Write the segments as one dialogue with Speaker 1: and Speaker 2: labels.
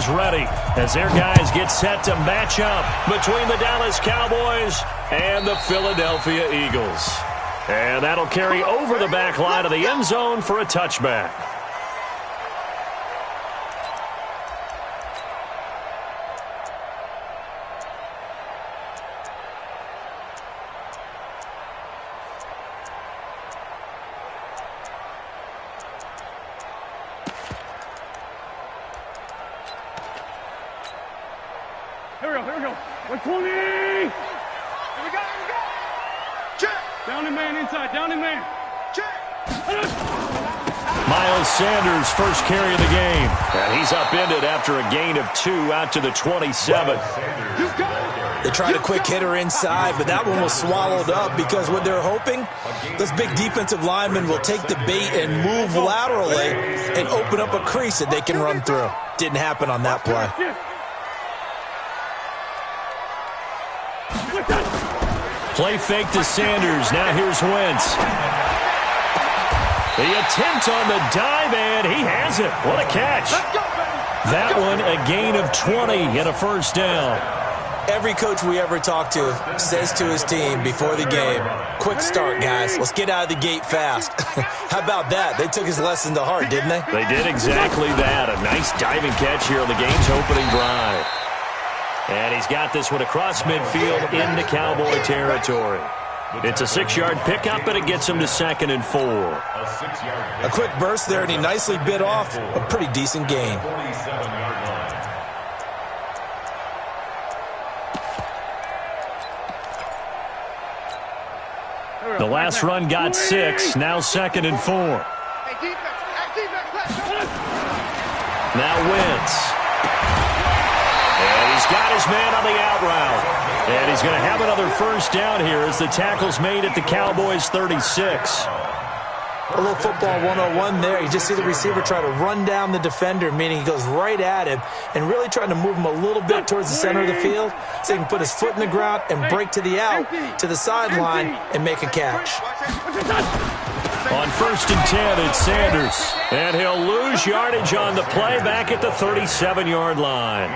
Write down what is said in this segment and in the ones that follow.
Speaker 1: is ready as their guys get set to match up between the Dallas Cowboys and the Philadelphia Eagles. And that'll carry over the back line of the end zone for a touchback.
Speaker 2: Here we go. 120. Here we go. Check. Down the man inside. Down the man. Check.
Speaker 1: Miles Sanders' first carry of the game. And he's upended after a gain of 2 out to the 27.
Speaker 3: They tried a quick hitter inside, but that one was swallowed up because what they're hoping, this big defensive lineman will take the bait and move laterally and open up a crease that they can run through. Didn't happen on that play.
Speaker 1: Play fake to Sanders. Now here's Wentz. The attempt on the dive, and he has it. What a catch. That one, a gain of 20 and a first down.
Speaker 3: Every coach we ever talk to says to his team before the game, quick start, guys. Let's get out of the gate fast. How about that? They took his lesson to heart, didn't they?
Speaker 1: They did exactly that. A nice diving catch here on the game's opening drive. And he's got this one across midfield into Cowboy territory. It's a 6-yard pickup, and it gets him to 2nd and 4.
Speaker 3: A quick burst there, and he nicely bit off a pretty decent gain.
Speaker 1: The last run got 6, now 2nd and 4. Now Wentz. And he's got his man on the out route. And he's going to have another first down here as the tackle's made at the Cowboys' 36.
Speaker 3: A little football 101 there. You just see the receiver try to run down the defender, meaning he goes right at him and really trying to move him a little bit towards the center of the field so he can put his foot in the ground and break to the out, to the sideline, and make a catch.
Speaker 1: On 1st and 10, it's Sanders. And he'll lose yardage on the play back at the 37-yard line.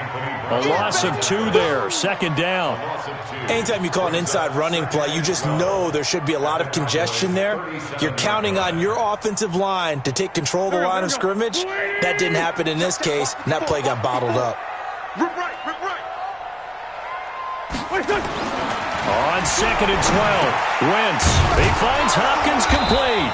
Speaker 1: A loss of 2 there, 2nd down.
Speaker 3: Anytime you call an inside running play, you just know there should be a lot of congestion there. You're counting on your offensive line to take control of the line of scrimmage. That didn't happen in this case, and that play got bottled up.
Speaker 1: On 2nd and 12, Wentz. He finds Hopkins complete.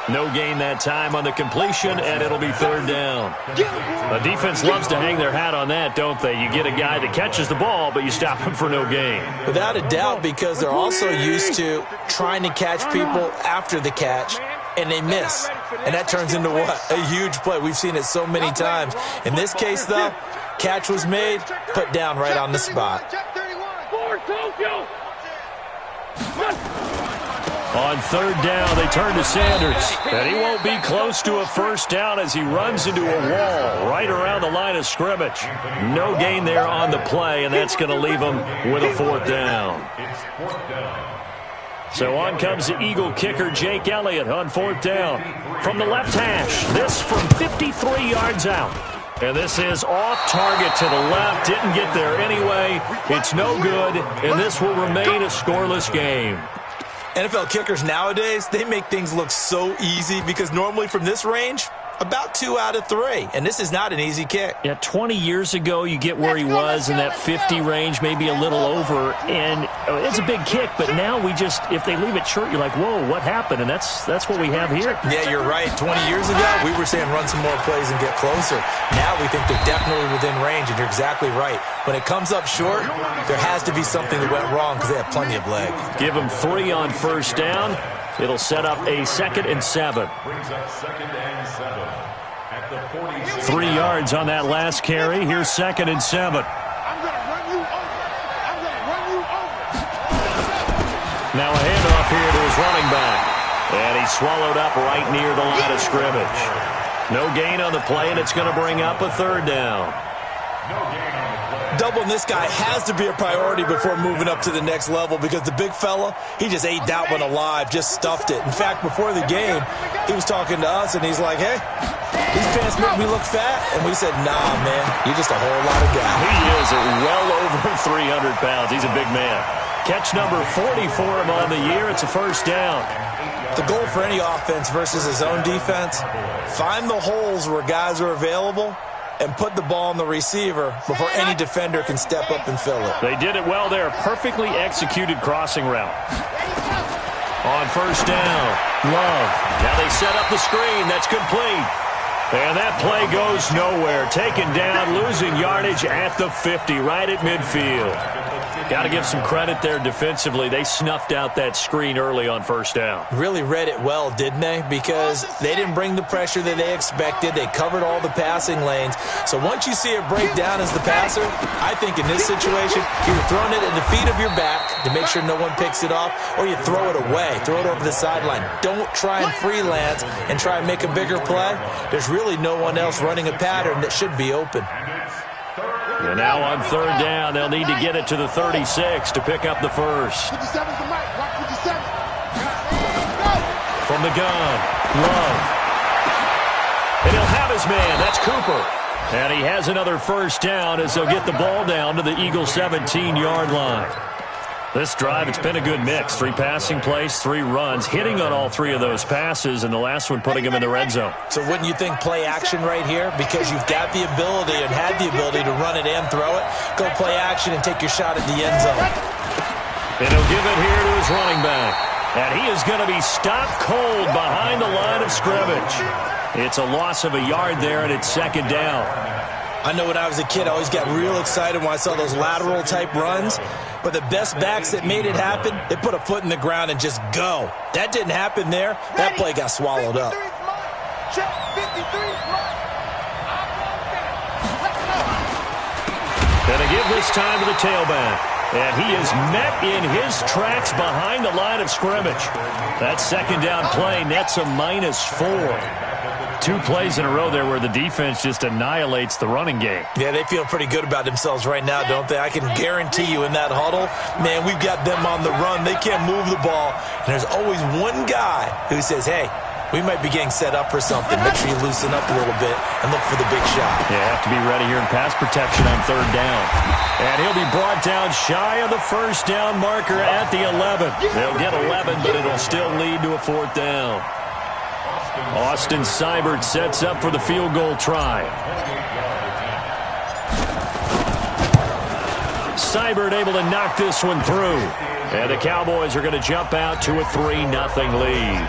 Speaker 1: No gain that time on the completion, and it'll be 3rd down. The defense loves to hang their hat on that, don't they? You get a guy that catches the ball, but you stop him for no gain.
Speaker 3: Without a doubt, because they're also used to trying to catch people after the catch, and they miss. And that turns into what? A huge play. We've seen it so many times. In this case, though, catch was made, put down right on the spot.
Speaker 1: On 3rd down, they turn to Sanders. And he won't be close to a first down as he runs into a wall right around the line of scrimmage. No gain there on the play, and that's going to leave him with a 4th down. So on comes the Eagle kicker, Jake Elliott, on 4th down. From the left hash, this from 53 yards out. And this is off target to the left. Didn't get there anyway. It's no good, and this will remain a scoreless game.
Speaker 3: NFL kickers nowadays, they make things look so easy because normally from this range, about 2 out of 3. And this is not an easy kick.
Speaker 1: Yeah, 20 years ago, you get where he was in that 50 range, maybe a little over. And it's a big kick, but now we just, if they leave it short, you're like, whoa, what happened? And that's what we have here.
Speaker 3: Yeah, you're right. 20 years ago, we were saying run some more plays and get closer. Now we think they're definitely within range, and you're exactly right. When it comes up short, there has to be something that went wrong because they have plenty of leg.
Speaker 1: Give them 3 on first down. It'll set up a 2nd and 7. 3 yards on that last carry. Here's 2nd and 7. Now a handoff here to his running back. And he's swallowed up right near the line of scrimmage. No gain on the play, and it's going to bring up a 3rd down.
Speaker 3: Doubling this guy has to be a priority before moving up to the next level because the big fella, he just ate that one alive, just stuffed it. In fact, before the game, he was talking to us, and he's like, hey, These pants make me look fat. And we said, nah, man, you're just a whole lot of guy.
Speaker 1: He is well over 300 pounds. He's a big man. Catch number 40 for him on the year. It's a first down.
Speaker 3: The goal for any offense versus his own defense, find the holes where guys are available and put the ball on the receiver before any defender can step up and fill it.
Speaker 1: They did it well there. Perfectly executed crossing route. On first down, Love. Now they set up the screen. That's complete. And that play goes nowhere. Taken down, losing yardage at the 50, right at midfield. Got to give some credit there defensively. They snuffed out that screen early on first down.
Speaker 3: Really read it well, didn't they? Because they didn't bring the pressure that they expected. They covered all the passing lanes. So once you see it break down as the passer, I think in this situation, you're throwing it at the feet of your back to make sure no one picks it off, or you throw it away. Throw it over the sideline. Don't try and freelance and try and make a bigger play. There's really no one else running a pattern that should be open.
Speaker 1: And now on third down, they'll need to get it to the 36 to pick up the first. From the gun, Love. And he'll have his man. That's Cooper. And he has another first down as they'll get the ball down to the Eagles' 17-yard line. This drive, it's been a good mix. 3 passing plays, 3 runs, hitting on all 3 of those passes, and the last one putting him in the red zone.
Speaker 3: So wouldn't you think play action right here? Because you've got the ability and had the ability to run it and throw it. Go play action and take your shot at the end zone.
Speaker 1: And he'll give it here to his running back. And he is going to be stopped cold behind the line of scrimmage. It's a loss of a yard there, and it's second down.
Speaker 3: I know when I was a kid, I always got real excited when I saw those lateral-type runs. But the best backs that made it happen, they put a foot in the ground and just go. That didn't happen there. That play got swallowed up.
Speaker 1: Gonna give this time to the tailback. And he is met in his tracks behind the line of scrimmage. That second down play nets a -4. 2 plays in a row there where the defense just annihilates the running game.
Speaker 3: Yeah, they feel pretty good about themselves right now, don't they? I can guarantee you in that huddle, man, we've got them on the run. They can't move the ball. And there's always one guy who says, hey, we might be getting set up for something. Make sure you loosen up a little bit and look for the big shot.
Speaker 1: Yeah, have to be ready here in pass protection on third down. And he'll be brought down shy of the first down marker at the 11. They'll get 11, but it'll still lead to a 4th down. Austin Seibert sets up for the field goal try. Seibert able to knock this one through. And the Cowboys are going to jump out to a 3-0 lead.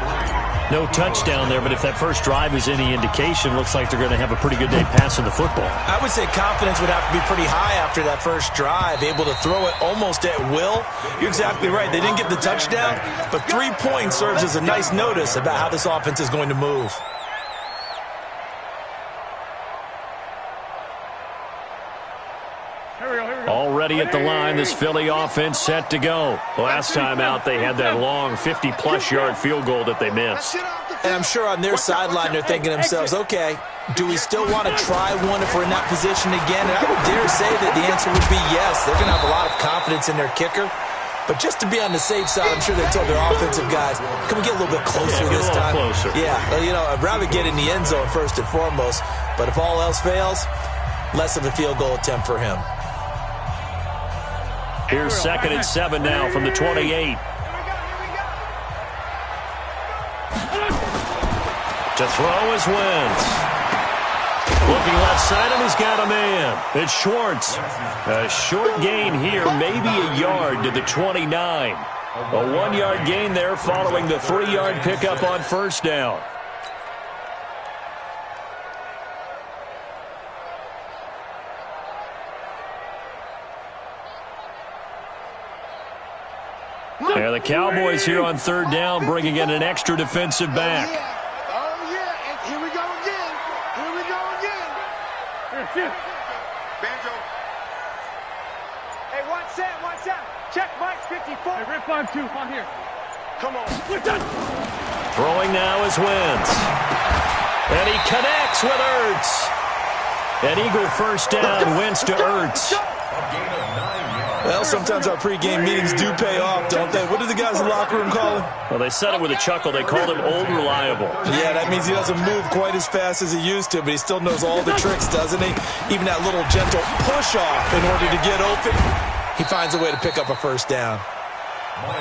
Speaker 1: No touchdown there, but if that first drive is any indication, looks like they're going to have a pretty good day passing the football.
Speaker 3: I would say confidence would have to be pretty high after that first drive, able to throw it almost at will. You're exactly right. They didn't get the touchdown, but 3 points serves as a nice notice about how this offense is going to move.
Speaker 1: Already at the line, this Philly offense set to go. Last time out, they had that long 50-plus yard field goal that they missed.
Speaker 3: And I'm sure on their sideline, they're thinking to themselves, okay, do we still want to try one if we're in that position again? And I would dare say that the answer would be yes. They're going to have a lot of confidence in their kicker. But just to be on the safe side, I'm sure they told their offensive guys, can we get a little bit closer this time?
Speaker 1: Closer.
Speaker 3: Yeah, you know, I'd rather get in the end zone first and foremost. But if all else fails, less of a field goal attempt for him.
Speaker 1: Here's 2nd and 7 now from the 28. To throw is Wentz. Looking left side, and he's got a man. It's Schwartz. A short gain here, maybe a yard to the 29. A 1-yard gain there following the 3-yard pickup on first down. Yeah, the Cowboys here on third down bringing in an extra defensive back.
Speaker 2: Oh, yeah. And here we go again. Here we go again. Banjo. Hey, watch that. Check Mike's 54. Hey, rip 5-2. On here. Come on.
Speaker 1: Throwing now is Wentz. And he connects with Ertz. An Eagle first down, Wentz to Ertz.
Speaker 3: Well, sometimes our pregame meetings do pay off, don't they? What do the guys in the locker room call him?
Speaker 1: Well, they said it with a chuckle. They called him Old Reliable.
Speaker 3: Yeah, that means he doesn't move quite as fast as he used to, but he still knows all the tricks, doesn't he? Even that little gentle push-off in order to get open. He finds a way to pick up a first down.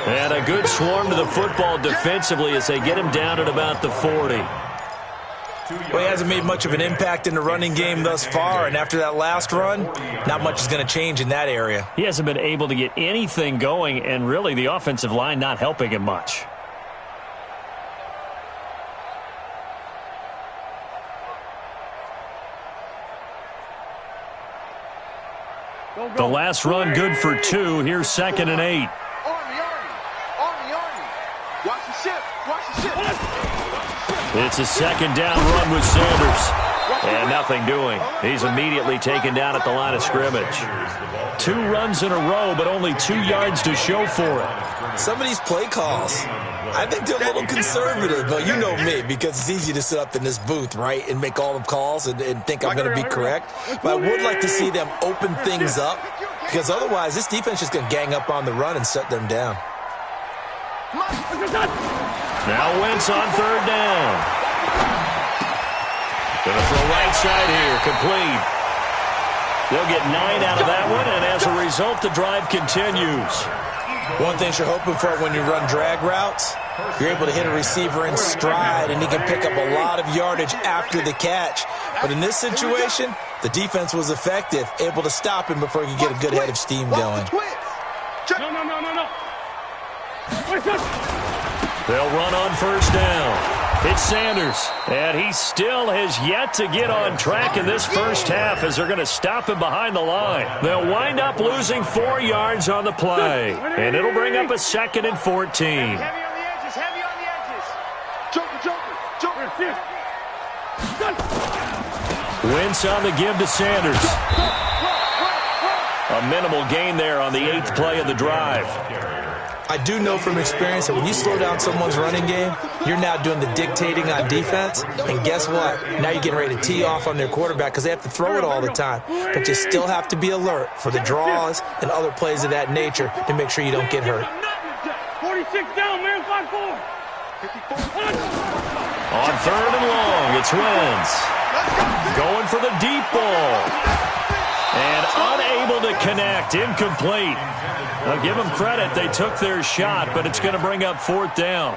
Speaker 1: And a good swarm to the football defensively as they get him down at about the 40.
Speaker 3: Well, he hasn't made much of an impact in the running game thus far, and after that last run, not much is going to change in that area.
Speaker 1: He hasn't been able to get anything going, and really the offensive line not helping him much. The last run good for 2. Here's 2nd and 8.
Speaker 2: Army. Watch the ship.
Speaker 1: It's a second down run with Sanders. And nothing doing. He's immediately taken down at the line of scrimmage. 2 runs in a row, but only 2 yards to show for it.
Speaker 3: Some of these play calls, I think they're a little conservative, but you know me, because it's easy to sit up in this booth, right, and make all the calls and think I'm going to be correct. But I would like to see them open things up, because otherwise this defense is going to gang up on the run and shut them down.
Speaker 1: Now Wentz on 3rd down. Going to throw right side here, complete. They'll get 9 out of that one, and as a result, the drive continues.
Speaker 3: One thing you're hoping for when you run drag routes, you're able to hit a receiver in stride, and he can pick up a lot of yardage after the catch. But in this situation, the defense was effective, able to stop him before he could get a good head of steam going.
Speaker 2: No.
Speaker 1: They'll run on 1st down. It's Sanders, and he still has yet to get on track in this first half as they're going to stop him behind the line. They'll wind up losing 4 yards on the play, and it'll bring up a 2nd and 14.
Speaker 2: Heavy on the edges. Joker.
Speaker 1: Wentz on the give to Sanders. A minimal gain there on the 8th play of the drive.
Speaker 3: I do know from experience that when you slow down someone's running game, you're now doing the dictating on defense. And guess what? Now you're getting ready to tee off on their quarterback because they have to throw it all the time. But you still have to be alert for the draws and other plays of that nature to make sure you don't get hurt.
Speaker 2: 46 down, man. 5-4.
Speaker 1: On 3rd and long, it's Wentz. Going for the deep ball. And unable to connect, incomplete. I'll give them credit. They took their shot, but it's going to bring up 4th down.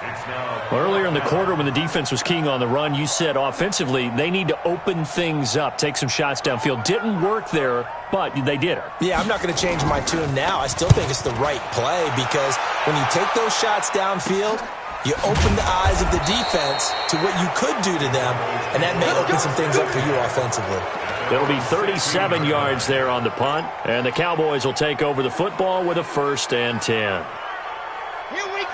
Speaker 1: Earlier in the quarter when the defense was keying on the run, you said offensively they need to open things up, take some shots downfield. Didn't work there, but they did it. Yeah, I'm not going to change my tune now. I still think it's the right play because when you take those shots downfield, you open the eyes of the defense to what you could do to them, and that may open some things up for you offensively. It'll be 37 yards there on the punt, and the Cowboys will take over the football with a 1st and 10.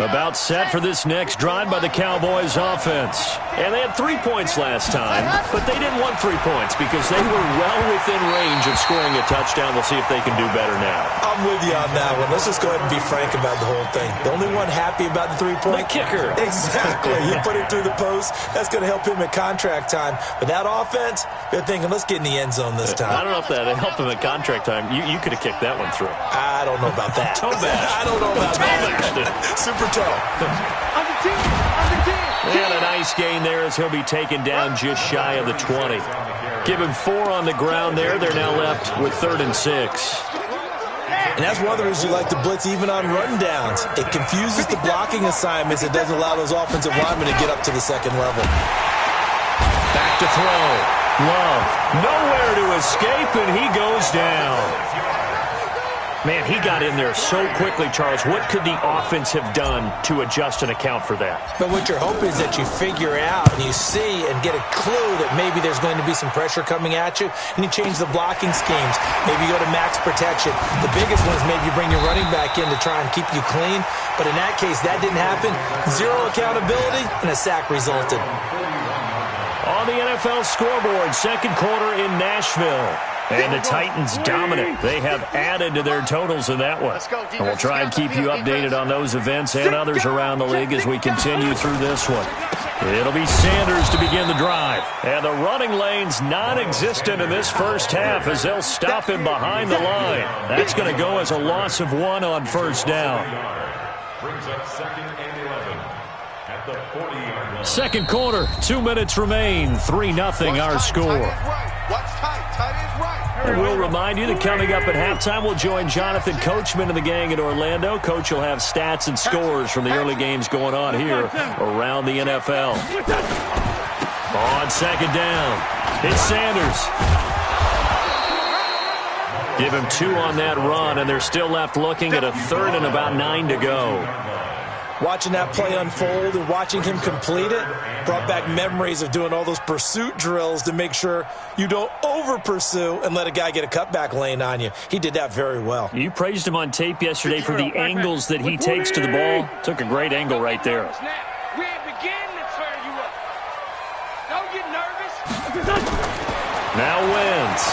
Speaker 1: About set for this next drive by the Cowboys offense. And they had 3 points last time, but they didn't want 3 points because they were well within range of scoring a touchdown. We'll see if they can do better now.
Speaker 3: I'm with you on that one. Let's just go ahead and be frank about the whole thing. The only one happy about the 3-point?
Speaker 1: The kicker.
Speaker 3: Exactly. You put it through the post. That's going to help him at contract time. But that offense, they're thinking, let's get in the end zone this time.
Speaker 1: I don't know if that helped him at contract time. You could have kicked that one through.
Speaker 3: I don't know about that.
Speaker 1: Toe bash.
Speaker 3: I don't know about that. Super toe.
Speaker 2: On the 10.
Speaker 1: And a nice gain there as he'll be taken down just shy of the 20. Give him 4 on the ground there. They're now left with 3rd and 6.
Speaker 3: And that's one of the reasons you like to blitz even on rundowns. It confuses the blocking assignments. It doesn't allow those offensive linemen to get up to the second level.
Speaker 1: Back to throw. Love. Nowhere to escape, and he goes down. Man, he got in there so quickly, Charles. What could the offense have done to adjust and account for that?
Speaker 3: But what you're hoping is that you figure out and you see and get a clue that maybe there's going to be some pressure coming at you, and you change the blocking schemes. Maybe you go to max protection. The biggest one is maybe you bring your running back in to try and keep you clean. But in that case, that didn't happen. 0 accountability, and a sack resulted.
Speaker 1: On the NFL scoreboard, second quarter in Nashville. And the Titans dominant. They have added to their totals in that one. And we'll try and keep you updated on those events and others around the league as we continue through this one. It'll be Sanders to begin the drive. And the running lane's non-existent in this first half as they'll stop him behind the line. That's going to go as a loss of 1 on first down.
Speaker 4: Brings up 2nd and 11 at the 40-yard line.
Speaker 1: Second quarter, 2 minutes remain. 3-0 our score. And we'll remind you that coming up at halftime, we'll join Jonathan Coachman and the gang in Orlando. Coach will have stats and scores from the early games going on here around the NFL. On second down, it's Sanders. Give him 2 on that run, and they're still left looking at a 3rd and about 9 to go.
Speaker 3: Watching that play unfold and watching him complete it brought back memories of doing all those pursuit drills to make sure you don't over-pursue and let a guy get a cutback lane on you. He did that very well.
Speaker 1: You praised him on tape yesterday for the angles that he takes to the ball. Took a great angle right there.
Speaker 2: We ain't beginning to turn you up. Don't get nervous.
Speaker 1: Now wins.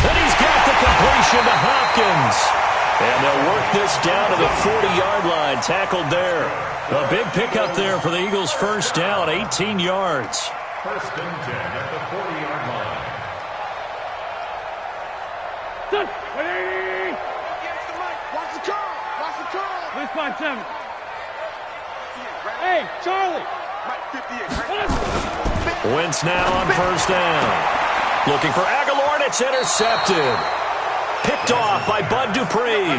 Speaker 1: And he's got the completion to Hopkins. And they'll work this down to the 40-yard line, tackled there. A big pickup there for the Eagles' first down, 18 yards.
Speaker 4: 1st and 10 at the 40-yard line.
Speaker 2: Watch the curl. Watch the curl. Let's find 7. Hey, Charlie.
Speaker 1: Wentz now on first down. Looking for Aguilar, and it's intercepted. Picked off by Bud Dupree.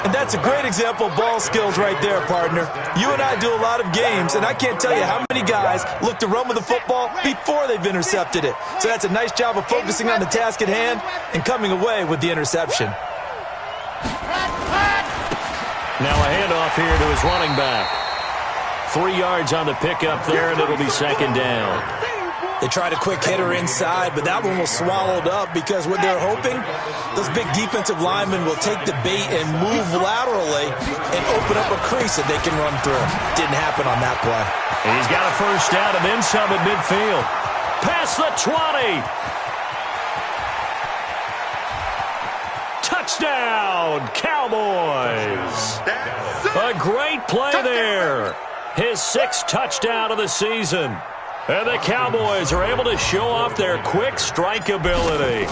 Speaker 3: And that's a great example of ball skills right there, partner. You and I do a lot of games, and I can't tell you how many guys look to run with the football before they've intercepted it. So that's a nice job of focusing on the task at hand and coming away with the interception.
Speaker 1: Now a handoff here to his running back. 3 yards on the pickup there, and it'll be second down.
Speaker 3: They tried a quick hitter inside, but that one was swallowed up because what they're hoping, those big defensive linemen will take the bait and move laterally and open up a crease that they can run through. Didn't happen on that play.
Speaker 1: And he's got a first down and then some at midfield. Past the 20. Touchdown, Cowboys. A great play there. His 6th touchdown of the season. And the Cowboys are able to show off their quick strike ability.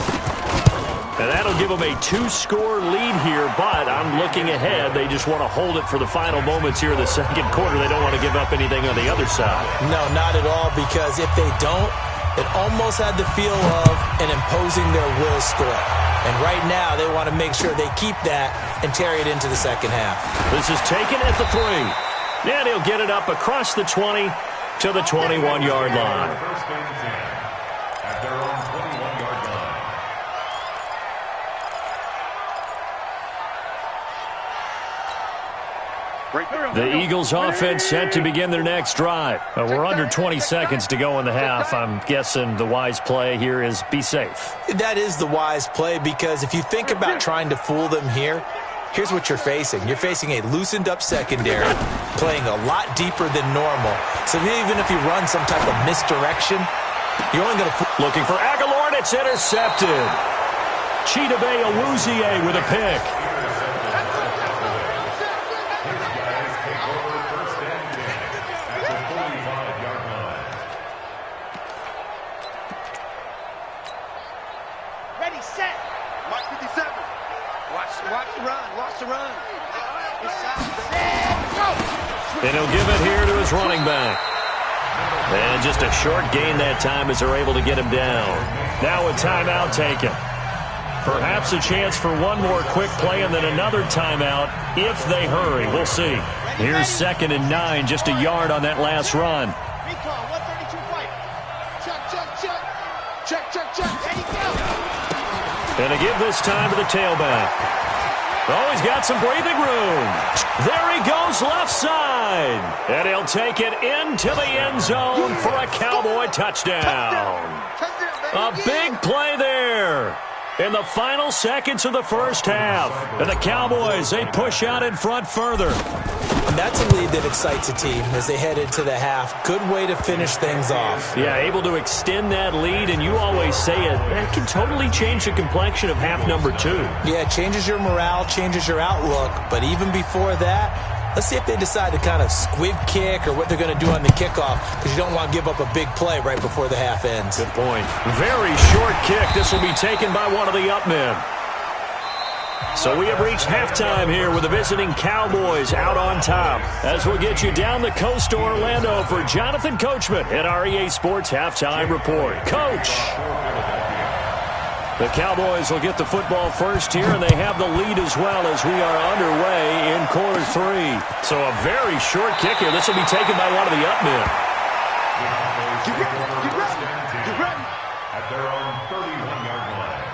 Speaker 1: And that'll give them a 2-score lead here, but I'm looking ahead. They just want to hold it for the final moments here in the second quarter. They don't want to give up anything on the other side.
Speaker 3: No, not at all, because if they don't, it almost had the feel of an imposing their will score. And right now, they want to make sure they keep that and carry it into the second half.
Speaker 1: This is taken at the 3. And he'll get it up across the 20 to the 21-yard line.
Speaker 4: 1st and 10 at their own 21-yard line.
Speaker 1: The Eagles offense set to begin their next drive. We're under 20 seconds to go in the half. I'm guessing the wise play here is be safe.
Speaker 3: That is the wise play, because if you think about trying to fool them here, here's what you're facing. You're facing a loosened-up secondary, playing a lot deeper than normal. So even if you run some type of misdirection, you're only going to...
Speaker 1: Looking for Aguilar, and it's intercepted. Chidobe Awuzie with a pick.
Speaker 2: Ready, set. Mark 57. Watch the run. Watch the run.
Speaker 1: And he'll give it here to his running back. And just a short gain that time as they're able to get him down. Now a timeout taken. Perhaps a chance for one more quick play and then another timeout if they hurry. We'll see. Here's 2nd and 9, just a yard on that last run.
Speaker 2: Recall, 132 fight. Check. There you go.
Speaker 1: And to give this time to the tailback. Oh, he's got some breathing room. There he goes left side. And he'll take it into the end zone for a Cowboy touchdown. A big play there in the final seconds of the first half. And the Cowboys, they push out in front further.
Speaker 3: And that's a lead that excites a team as they head into the half. Good way to finish things off.
Speaker 1: Yeah, able to extend that lead, and you always say it, that can totally change the complexion of half number 2.
Speaker 3: Yeah, it changes your morale, changes your outlook, but even before that, let's see if they decide to kind of squib kick or what they're going to do on the kickoff, because you don't want to give up a big play right before the half ends.
Speaker 1: Good point. Very short kick. This will be taken by one of the up men. So we have reached halftime here with the visiting Cowboys out on top. As we'll get you down the coast to Orlando for Jonathan Coachman at our EA Sports Halftime Report. Coach! The Cowboys will get the football first here, and they have the lead as well as we are underway in quarter 3. So a very short kick here. This will be taken by one of the up men.
Speaker 2: Get ready.
Speaker 4: At their own 31-yard line.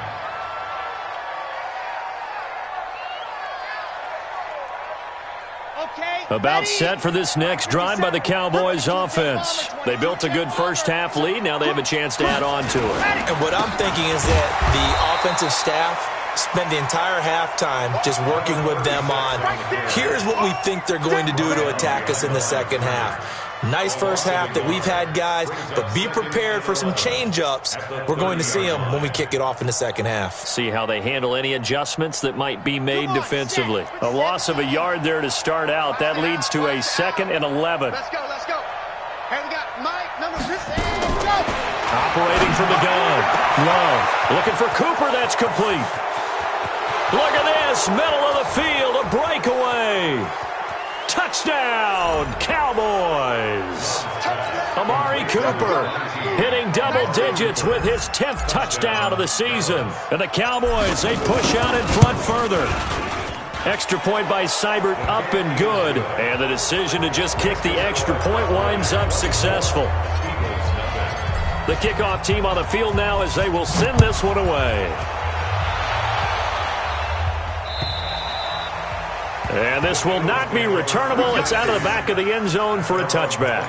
Speaker 1: About set for this next drive by the Cowboys offense. They built a good first half lead. Now they have a chance to add on to it.
Speaker 3: And what I'm thinking is that the offensive staff spent the entire halftime just working with them on, here's what we think they're going to do to attack us in the second half. Nice first half that we've had, guys, but be prepared for some change-ups. We're going to see them when we kick it off in the second half.
Speaker 1: See how they handle any adjustments that might be made defensively. A loss of a yard there to start out. That leads to a 2nd and 11.
Speaker 2: Let's go. Hey, we got Mike, number 6. Go.
Speaker 1: Operating from the gun. Love. Looking for Cooper. That's complete. Look at this. Middle of the field. A breakaway. Touchdown, Cowboys! Amari Cooper hitting double digits with his 10th touchdown of the season. And the Cowboys, they push out in front further. Extra point by Seibert up and good. And the decision to just kick the extra point winds up successful. The kickoff team on the field now as they will send this one away. And this will not be returnable. It's out of the back of the end zone for a touchback.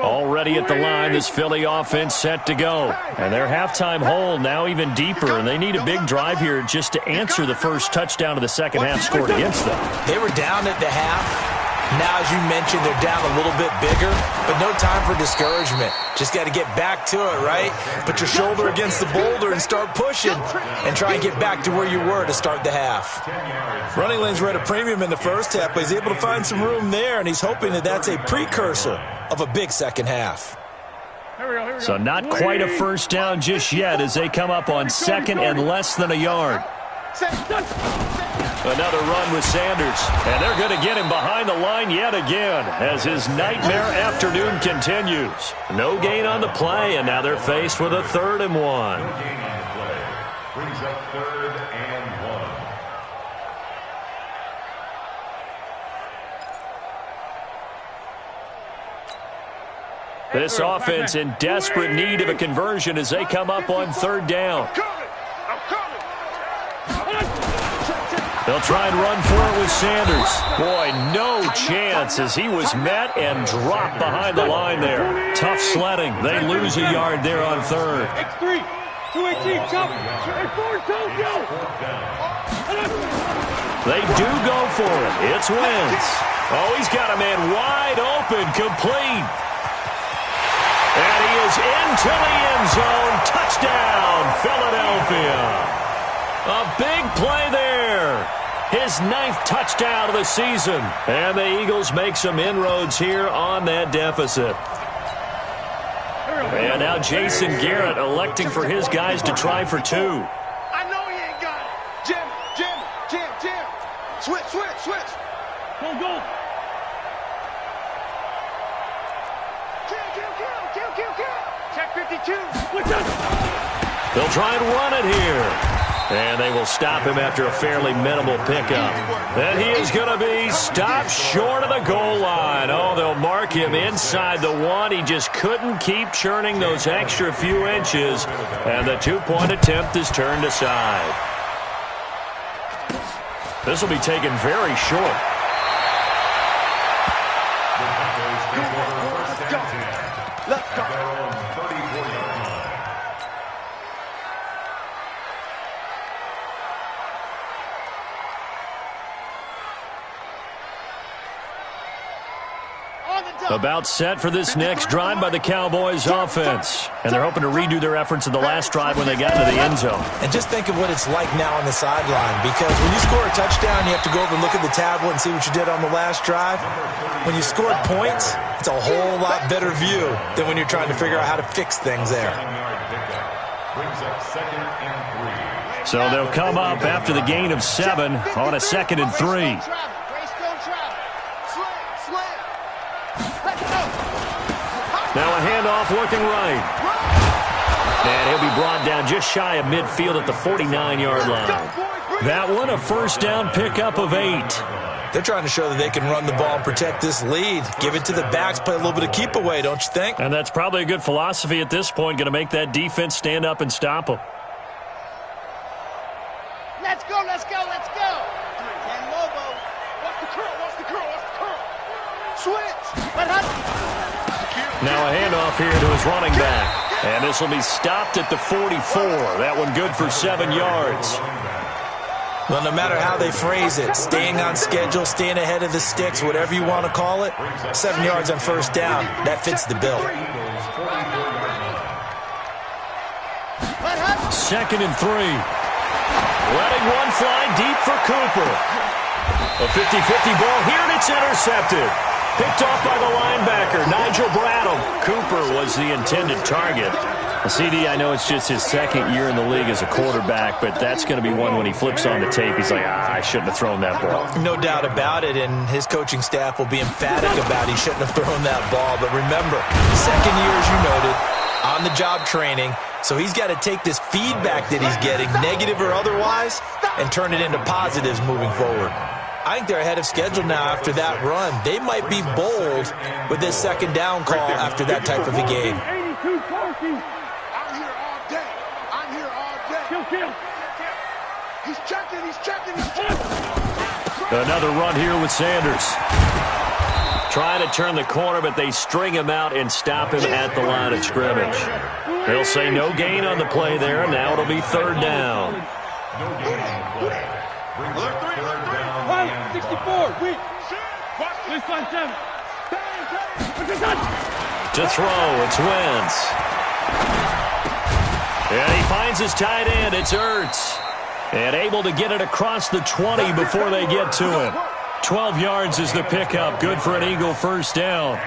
Speaker 1: Already at the line, this Philly offense set to go. And their halftime hole now even deeper, and they need a big drive here just to answer the first touchdown of the second half scored against them.
Speaker 3: They were down at the half. Now, as you mentioned, they're down a little bit bigger, but no time for discouragement. Just got to get back to it, right? Put your shoulder against the boulder and start pushing and try and get back to where you were to start the half. Running lanes were at a premium in the first half, but he's able to find some room there, and he's hoping that that's a precursor of a big second half.
Speaker 2: Here we go.
Speaker 1: So not quite a first down just yet as they come up on 2nd and less than a yard. Another run with Sanders, and they're going to get him behind the line yet again as his nightmare afternoon continues. No gain on the play, and now they're faced with a 3rd and 1.
Speaker 4: No gain on the play. Brings up 3rd and 1.
Speaker 1: This offense in desperate need of a conversion as they come up on 3rd down.
Speaker 2: I'm coming.
Speaker 1: They'll try and run for it with Sanders. Boy, no chance as he was met and dropped behind the line there. Tough sledding. They lose a yard there on 3rd.
Speaker 2: X3, 218, jump. X4, go.
Speaker 1: They do go for it. It's Wentz. Oh, he's got a man wide open, complete. And he is into the end zone. Touchdown, Philadelphia. A big play there. His 9th touchdown of the season. And the Eagles make some inroads here on that deficit. And now Jason Garrett electing for his guys to try for 2.
Speaker 2: I know he ain't got it. Jim. Switch. Go. Kill. Check 52.
Speaker 1: They'll try and run it here. And they will stop him after a fairly minimal pickup. And he is going to be stopped short of the goal line. Oh, they'll mark him inside the 1. He just couldn't keep churning those extra few inches. And the 2-point attempt is turned aside. This will be taken very short.
Speaker 2: Let's go.
Speaker 1: About set for this next drive by the Cowboys offense. And they're hoping to redo their efforts in the last drive when they got into the end zone.
Speaker 3: And just think of what it's like now on the sideline, because when you score a touchdown, you have to go over and look at the tablet and see what you did on the last drive. When you scored points, it's a whole lot better view than when you're trying to figure out how to fix things there.
Speaker 1: So they'll come up after the gain of 7 on a 2nd and 3. Now a handoff working right. And he'll be brought down just shy of midfield at the 49-yard line. That one, a first down pickup of 8.
Speaker 3: They're trying to show that they can run the ball and protect this lead. Give it to the backs, play a little bit of keep away, don't you think?
Speaker 1: And that's probably a good philosophy at this point, going to make that defense stand up and stop them.
Speaker 2: Let's go, let's go, let's go. And Lobo. What's the curl, what's the curl, what's the curl? Switch.
Speaker 1: Now a handoff here to his running back. And this will be stopped at the 44. That one good for 7 yards.
Speaker 3: Well, no matter how they phrase it, staying on schedule, staying ahead of the sticks, whatever you want to call it, 7 yards on first down, that fits the bill.
Speaker 1: 2nd and 3. Letting one fly deep for Cooper. A 50-50 ball here, and it's intercepted. Picked off by the linebacker, Nigel Bradham. Cooper was the intended target. CD, I know it's just his 2nd year in the league as a quarterback, but that's going to be one when he flips on the tape, he's like, I shouldn't have thrown that ball.
Speaker 3: No doubt about it, and his coaching staff will be emphatic about he shouldn't have thrown that ball. But remember, 2nd year, as you noted, on-the-job training, so he's got to take this feedback that he's getting, negative or otherwise, and turn it into positives moving forward. I think they're ahead of schedule now after that run. They might be bold with this 2nd down call after that type of a game.
Speaker 2: I'm here all day. I'm here all day. Kill. He's checking, he's checking, he's checking.
Speaker 1: Another run here with Sanders. Trying to turn the corner, but they string him out and stop him at the line of scrimmage. They'll say no gain on the play there, and now it'll be 3rd down.
Speaker 2: 64, wait.
Speaker 1: To throw, it's Wentz. And he finds his tight end, it's Ertz. And able to get it across the 20 before they get to him. 12 yards is the pickup, good for an Eagle first down.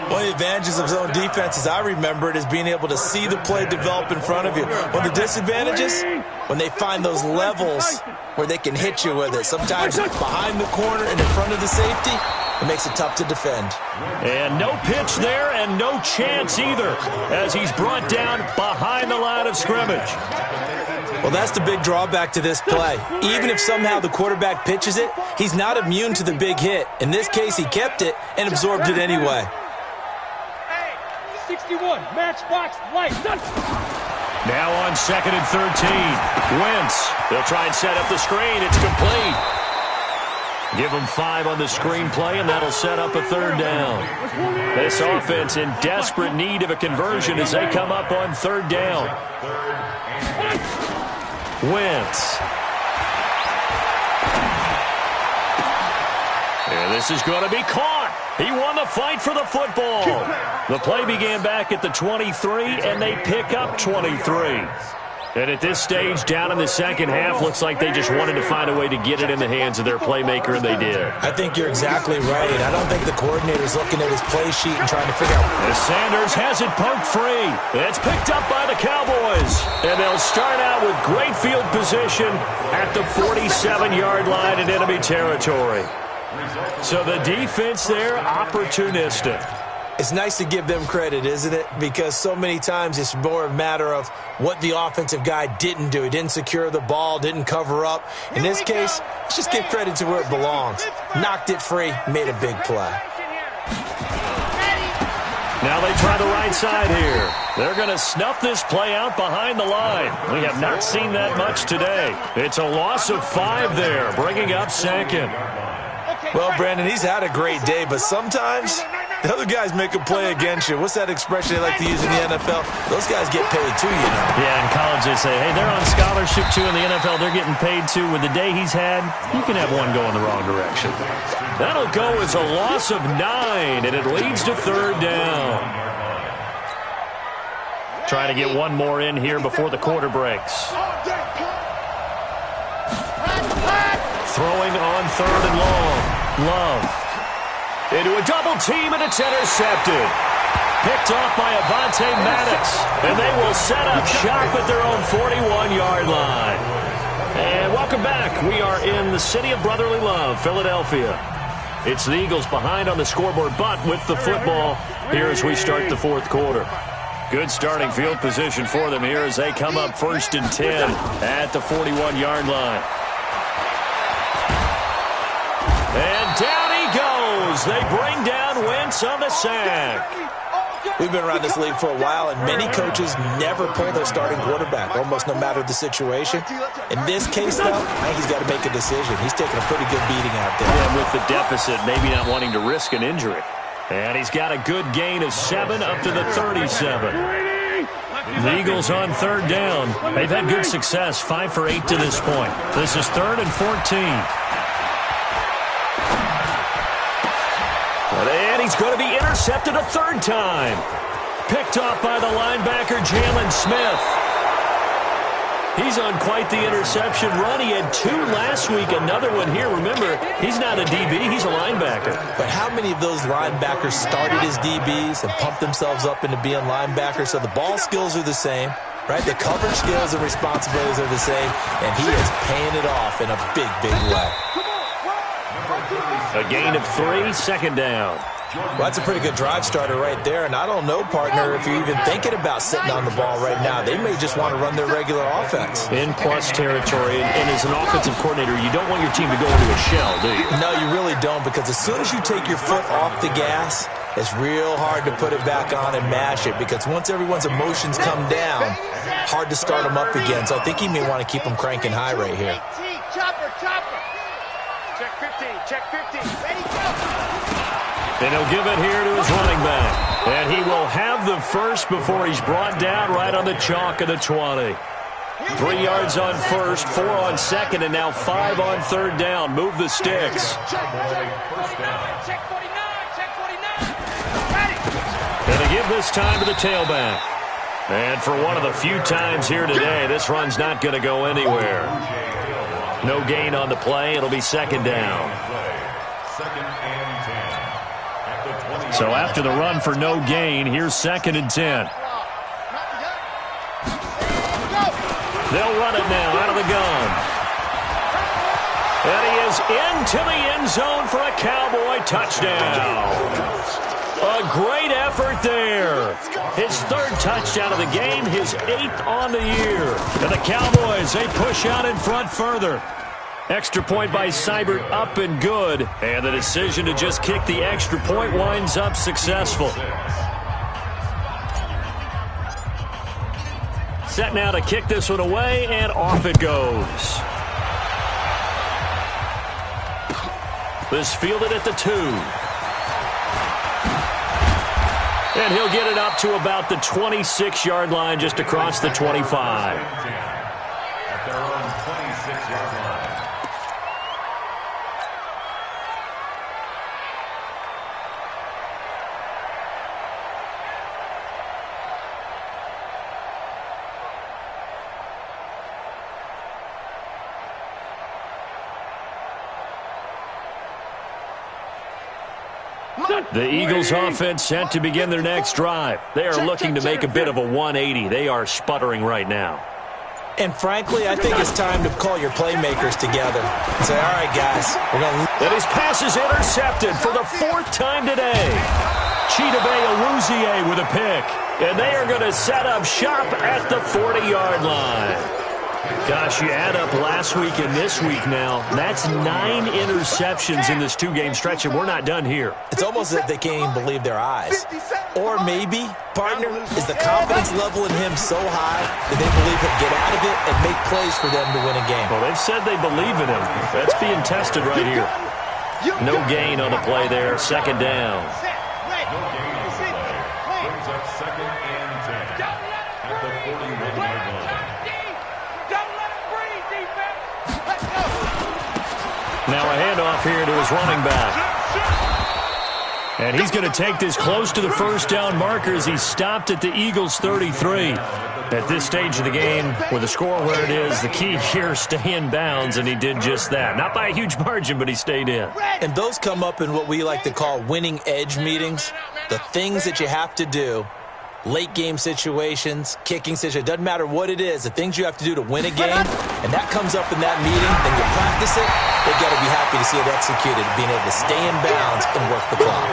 Speaker 3: One of the advantages of zone defense, as I remember it, is being able to see the play develop in front of you. One of the disadvantages, when they find those levels where they can hit you with it. Sometimes behind the corner and in front of the safety, it makes it tough to defend.
Speaker 1: And no pitch there and no chance either as he's brought down behind the line of scrimmage.
Speaker 3: Well, that's the big drawback to this play. Even if somehow the quarterback pitches it, he's not immune to the big hit. In this case, he kept it and absorbed it anyway.
Speaker 2: 61, matchbox, light, done.
Speaker 1: Now on 2nd and 13. Wentz. They'll try and set up the screen. It's complete. Give them 5 on the screen play, and that'll set up a 3rd down. This offense in desperate need of a conversion as they come up on 3rd down. Wentz. And this is going to be caught. He won the fight for the football. The play began back at the 23, and they pick up 23. And at this stage, down in the second half, looks like they just wanted to find a way to get it in the hands of their playmaker, and they did.
Speaker 3: I think you're exactly right. I don't think the coordinator's looking at his play sheet and trying to figure out.
Speaker 1: As Sanders has it poked free. It's picked up by the Cowboys. And they'll start out with great field position at the 47-yard line in enemy territory. So the defense there, opportunistic.
Speaker 3: It's nice to give them credit, isn't it? Because so many times it's more a matter of what the offensive guy didn't do. He didn't secure the ball, didn't cover up. In this case, let's just give credit to where it belongs. Knocked it free, made a big play.
Speaker 1: Now they try the right side here. They're going to snuff this play out behind the line. We have not seen that much today. It's a loss of 5 there, bringing up 2nd.
Speaker 3: Well, Brandon, he's had a great day, but sometimes The other guys make a play against you. What's that expression they like to use in the NFL? Those guys get paid too, you know.
Speaker 1: Yeah, in college they say, hey, they're on scholarship too. In the NFL, they're getting paid too. With the day he's had, you can have one go in the wrong direction. That'll go as a loss of 9, and it leads to third down. Trying to get one more in here before the quarter breaks. Throwing on third and long. Love. Into a double team, and it's intercepted. Picked off by Avonte Maddox. And they will set up shop at their own 41-yard line. And welcome back. We are in the city of brotherly love, Philadelphia. It's the Eagles behind on the scoreboard, but with the football here as we start the fourth quarter. Good starting field position for them here as they come up 1st and 10 at the 41-yard line. And down he goes. They bring down Wentz on the sack.
Speaker 3: We've been around this league for a while, and many coaches never pull their starting quarterback, almost no matter the situation. In this case, though, I think he's got to make a decision. He's taking a pretty good beating out there.
Speaker 1: And with the deficit, maybe not wanting to risk an injury. And he's got a good gain of 7 up to the 37. The Eagles on third down. They've had good success, 5 for 8 to this point. This is 3rd and 14. And he's going to be intercepted a third time. Picked off by the linebacker, Jalen Smith. He's on quite the interception run. He had 2 last week, another one here. Remember, he's not a DB, he's a linebacker.
Speaker 3: But how many of those linebackers started as DBs and pumped themselves up into being linebackers? So the ball skills are the same, right? The coverage skills and responsibilities are the same, and he is paying it off in a big, big way.
Speaker 1: A gain of 3, second down.
Speaker 3: Well, that's a pretty good drive starter right there, and I don't know, partner, if you're even thinking about sitting on the ball right now. They may just want to run their regular offense.
Speaker 1: In plus territory, and as an offensive coordinator, you don't want your team to go into a shell, do you?
Speaker 3: No, you really don't, because as soon as you take your foot off the gas, it's real hard to put it back on and mash it, because once everyone's emotions come down, hard to start them up again. So I think he may want to keep them cranking high right here.
Speaker 2: Chopper. Check 15, check 15. Ready, go.
Speaker 1: And he'll give it here to his running back. And he will have the first before he's brought down right on the chalk of the 20. 3 yards on first, 4 on second, and now 5 on third down. Move the sticks.
Speaker 2: Check 49, check 49. Ready.
Speaker 1: And to give this time to the tailback. And for one of the few times here today, this run's not going to go anywhere. No gain on the play. It'll be second down. So after the run for no gain, here's 2nd and 10. They'll run it now out of the gun. And he is into the end zone for a Cowboy touchdown. A great effort there. His 3rd touchdown of the game, his 8th on the year. And the Cowboys, they push out in front further. Extra point by Seibert, up and good. And the decision to just kick the extra point winds up successful. Set now to kick this one away, and off it goes. This fielded at the 2. And he'll get it up to about the 26-yard line, just across the 25.
Speaker 4: At their own 26-yard line.
Speaker 1: The Eagles offense set to begin their next drive. They are looking to make a bit of a 180. They are sputtering right now.
Speaker 3: And frankly, I think it's time to call your playmakers together and say, all right, guys, we're going to...
Speaker 1: And his pass is intercepted for the 4th time today. Chidobe Awuzie with a pick. And they are going to set up shop at the 40-yard line. Gosh, you add up last week and this week now. That's 9 interceptions in this 2-game stretch, and we're not done here.
Speaker 3: It's almost as if they can't even believe their eyes. Or maybe, partner, is the confidence level in him so high that they believe he'll get out of it and make plays for them to win a game.
Speaker 1: Well, they've said they believe in him. That's being tested right here. No gain on the play there. 2nd down. Now a handoff here to his running back. And he's going to take this close to the first down markers. He stopped at the Eagles' 33. At this stage of the game, with the score where it is, the key here is stay in bounds, and he did just that. Not by a huge margin, but he stayed in.
Speaker 3: And those come up in what we like to call winning edge meetings. The things that you have to do, late game situations, kicking situations, doesn't matter what it is, the things you have to do to win a game, and that comes up in that meeting, then you practice it, they've got to be happy to see it executed, being able to stay in bounds and work the clock.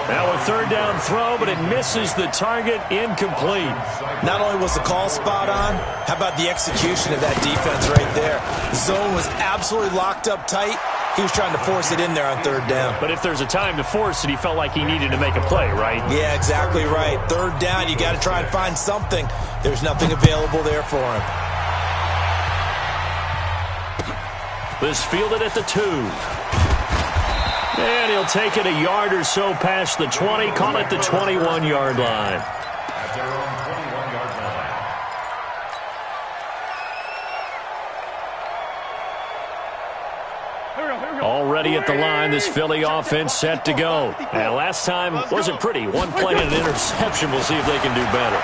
Speaker 1: Now a third down throw, but it misses the target, incomplete.
Speaker 3: Not only was the call spot on, how about the execution of that defense right there? The zone was absolutely locked up tight. He was trying to force it in there on third down.
Speaker 1: But if there's a time to force it, he felt like he needed to make a play, right?
Speaker 3: Yeah, exactly right. Third down, you got to try and find something. There's nothing available there for him.
Speaker 1: This fielded at the 2. And he'll take it a yard or so past the 20, call it the 21-yard line.
Speaker 4: At their own 21-yard line.
Speaker 1: Already at the line, this Philly offense set to go. And last time wasn't pretty. One play and an interception. We'll see if they can do better.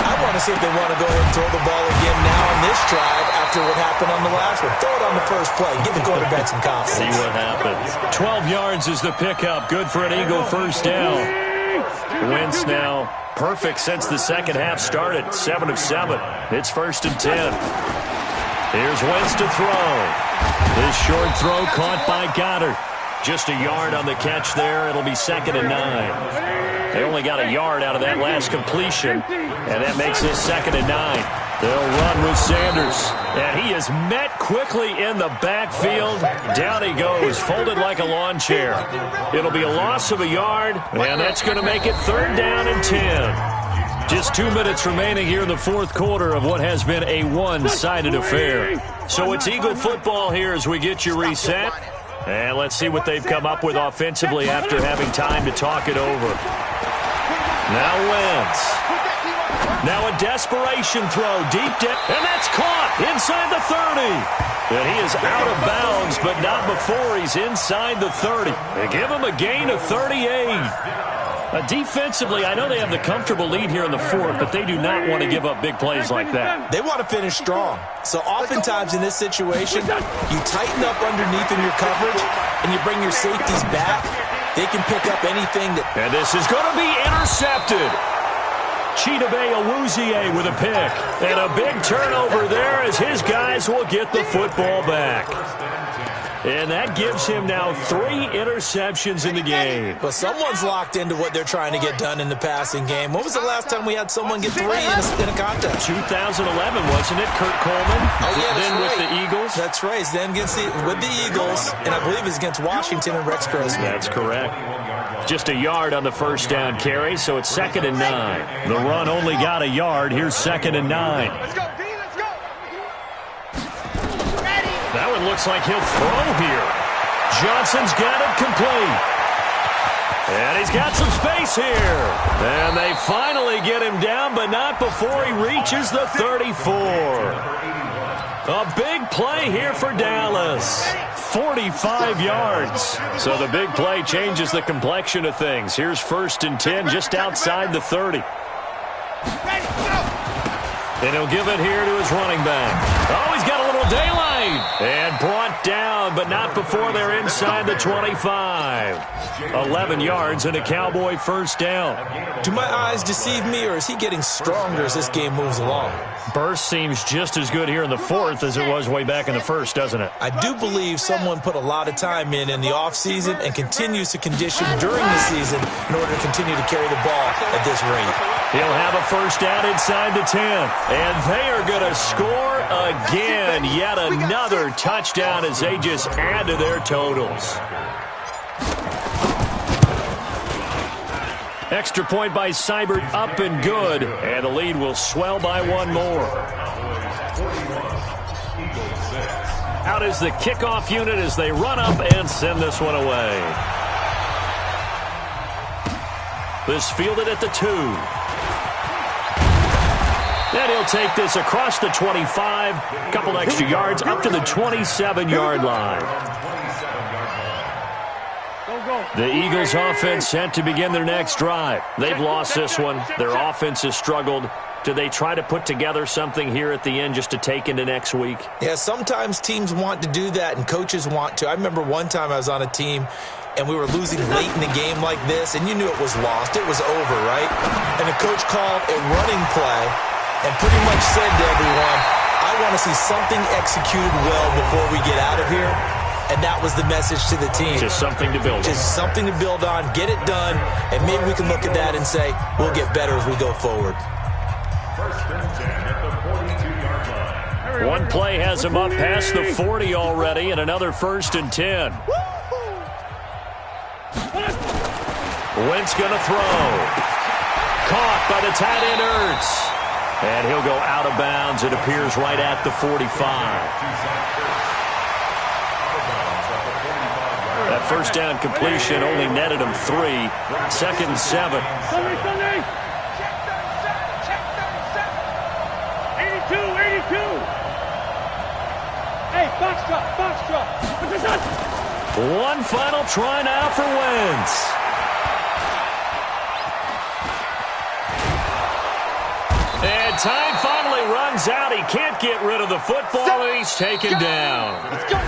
Speaker 3: I want to see if they want to go ahead and throw the ball again now on this drive after what happened on the last one. Throw it on the first play. Give the quarterback some confidence.
Speaker 1: See what happens. 12 yards is the pickup. Good for an Eagle first down. Wentz now perfect since the second half started. 7 of 7. It's 1st and 10. Here's Wentz to throw. This short throw caught by Goddard. Just a yard on the catch there. It'll be 2nd and 9. They only got a yard out of that last completion, and that makes this 2nd and 9. They'll run with Sanders, and he is met quickly in the backfield. Down he goes, folded like a lawn chair. It'll be a loss of a yard, and that's going to make it 3rd down and 10. Just 2 minutes remaining here in the fourth quarter of what has been a one-sided affair. So it's Eagle football here as we get you reset. And let's see what they've come up with offensively after having time to talk it over. Now Wentz. Now a desperation throw deep down, and that's caught inside the 30. And he is out of bounds, but not before he's inside the 30. They give him a gain of 38. Defensively, I know they have the comfortable lead here in the fourth, but they do not want to give up big plays like that.
Speaker 3: They want to finish strong. So oftentimes in this situation, you tighten up underneath in your coverage, and you bring your safeties back. They can pick up anything.
Speaker 1: And this is going to be intercepted. Chidobe Awuzie with a pick. And a big turnover there as his guys will get the football back. And that gives him now 3 interceptions in the game.
Speaker 3: But someone's locked into what they're trying to get done in the passing game. When was the last time we had someone get 3 in a contest?
Speaker 1: 2011, wasn't it? Kurt Coleman.
Speaker 3: Oh, yeah,
Speaker 1: then
Speaker 3: right.
Speaker 1: with the Eagles.
Speaker 3: That's right. Then with the Eagles, and I believe it's against Washington and Rex Grossman.
Speaker 1: That's correct. Just a yard on the first down carry, so it's 2nd and 9. The run only got a yard. Here's 2nd and 9.
Speaker 2: Let's go, D, let's go.
Speaker 1: That one looks like he'll throw here. Johnson's got it complete. And he's got some space here. And they finally get him down, but not before he reaches the 34. A big play here for Dallas. 45 yards. So the big play changes the complexion of things. Here's 1st and 10 just outside the 30. And he'll give it here to his running back. Oh, he's got a little daylight. And brought down, but not before they're inside the 25. 11 yards and a Cowboy first down.
Speaker 3: Do my eyes deceive me, or is he getting stronger as this game moves along?
Speaker 1: Burst seems just as good here in the fourth as it was way back in the first, doesn't it?
Speaker 3: I do believe someone put a lot of time in the offseason and continues to condition during the season in order to continue to carry the ball at this rate.
Speaker 1: He'll have a first down inside the 10. And they are going to score again. Yet another touchdown as they just add to their totals. Extra point by Seibert, up and good. And the lead will swell by one more. Out is the kickoff unit as they run up and send this one away. This fielded at the 2. And he'll take this across the 25. Couple extra yards up to the 27-yard line. The Eagles offense set to begin their next drive. They've lost this one. Their offense has struggled. Do they try to put together something here at the end just to take into next week?
Speaker 3: Yeah, sometimes teams want to do that and coaches want to. I remember one time I was on a team and we were losing late in the game like this, and you knew it was lost. It was over, right? And the coach called a running play and pretty much said to everyone, I want to see something executed well before we get out of here. And that was the message to the team.
Speaker 1: Just something to build on.
Speaker 3: Just something to build on, get it done, and maybe we can look at that and say, we'll get better as we go forward.
Speaker 4: First and 10 at the 42-yard line.
Speaker 1: One play has him up past the 40 already, and another 1st and 10. Wentz going to throw. Caught by the tight end Ertz. And he'll go out of bounds. It appears right at the 45. That first down completion only netted him 3. 2nd and 7.
Speaker 2: 82, 82. Hey, box drop.
Speaker 1: One final try now for Wentz. And time finally runs out. He can't get rid of the football, and he's taken down.
Speaker 2: Let's go.